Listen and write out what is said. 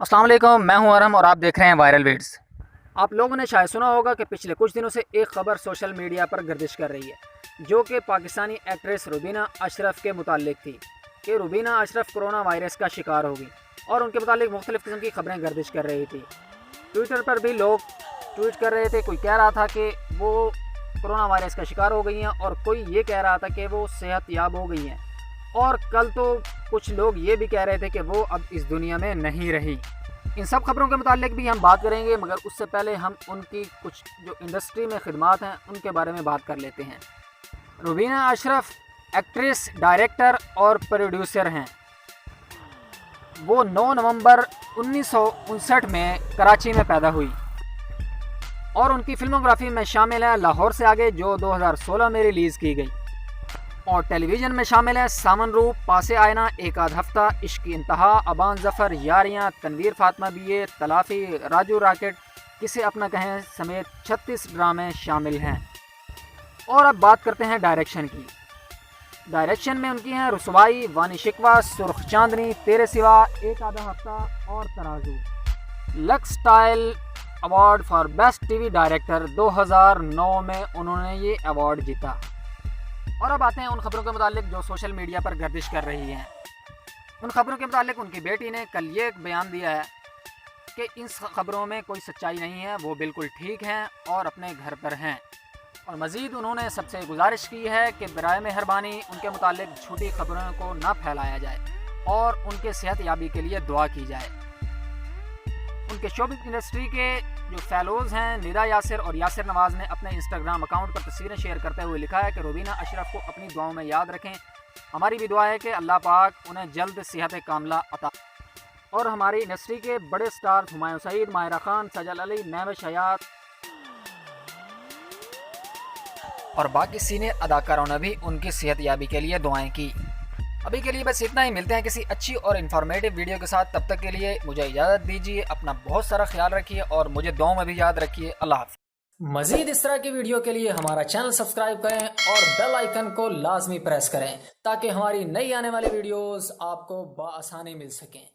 अस्सलाम वालेकुम, मैं हूं अरहम और आप देख रहे हैं वायरल वीड्स। आप लोगों ने शायद सुना होगा कि पिछले कुछ दिनों से एक खबर सोशल मीडिया पर गर्दिश कर रही है जो कि पाकिस्तानी एक्ट्रेस रुबीना अशरफ के मुतालिक थी कि रुबीना अशरफ कोरोना वायरस का शिकार होगी और उनके मुतालिक मुख्तलिफ़ किस्म की खबरें गर्दिश कर रही थी। ट्विटर पर भी लोग ट्वीट कर रहे थे, कोई कह रहा था कि वो कोरोना वायरस का शिकार हो गई हैं और कोई ये कह रहा था कि वो सेहत याब हो गई हैं, और कल तो कुछ लोग ये भी कह रहे थे कि वो अब इस दुनिया में नहीं रही। इन सब खबरों के मुतालिक भी हम बात करेंगे, मगर उससे पहले हम उनकी कुछ जो इंडस्ट्री में खिदमात हैं उनके बारे में बात कर लेते हैं। रुबीना अशरफ एक्ट्रेस, डायरेक्टर और प्रोड्यूसर हैं। वो 9 नवंबर 1959 में कराची में पैदा हुई और उनकी फिल्मोग्राफी में शामिल है लाहौर से आगे जो 2016 में रिलीज़ की गई, और टेलीविज़न में शामिल है सामन रूप, पासे आयना, एक आध हफ्ता, इश्क की इंतहा, अबान जफ़र, यारियाँ, तनवीर फातिमा बीए, तलाफ़ी, राजू रॉकेट, किसे अपना कहें समेत 36 ड्रामे शामिल हैं। और अब बात करते हैं डायरेक्शन की। डायरेक्शन में उनकी हैं रुसवाई, वानी शिकवा, सुर्ख चांदनी, तेरे सिवा, एक आधा हफ्ता और तराजू। Lux style award for best TV director 2009 में उन्होंने ये अवार्ड जीता। और अब आते हैं उन खबरों के मुतालिक जो सोशल मीडिया पर गर्दिश कर रही हैं। उन खबरों के मुतालिक उनकी बेटी ने कल ये एक बयान दिया है कि इन खबरों में कोई सच्चाई नहीं है, वो बिल्कुल ठीक हैं और अपने घर पर हैं। और मज़ीद उन्होंने सबसे गुजारिश की है कि बराए मेहरबानी उनके मुतालिक झूठी खबरों को ना फैलाया जाए और उनके सेहत याबी के लिए दुआ की जाए। उनके शोबिज़ इंडस्ट्री के जो फेलोज़ हैं निदा यासिर और यासिर नवाज़ ने अपने इंस्टाग्राम अकाउंट पर तस्वीरें शेयर करते हुए लिखा है कि रुबीना अशरफ को अपनी दुआओं में याद रखें। हमारी भी दुआ है कि अल्लाह पाक उन्हें जल्द सेहत कामला अता। और हमारी इंडस्ट्री के बड़े स्टार हुमायूं सईद, माहिरा खान, सजल अली, महविश हयात और बाकी सीनियर अदाकारों ने भी उनकी सेहत याबी के लिए दुआएं की। अभी के लिए बस इतना ही। मिलते हैं किसी अच्छी और इन्फॉर्मेटिव वीडियो के साथ। तब तक के लिए मुझे इजाज़त दीजिए। अपना बहुत सारा ख्याल रखिए और मुझे दुआओं में भी याद रखिए। अल्लाह हाफ़िज़। मज़ीद इस तरह की वीडियो के लिए हमारा चैनल सब्सक्राइब करें और बेल आइकन को लाजमी प्रेस करें ताकि हमारी नई आने वाली वीडियोस आपको बआसानी मिल सकें।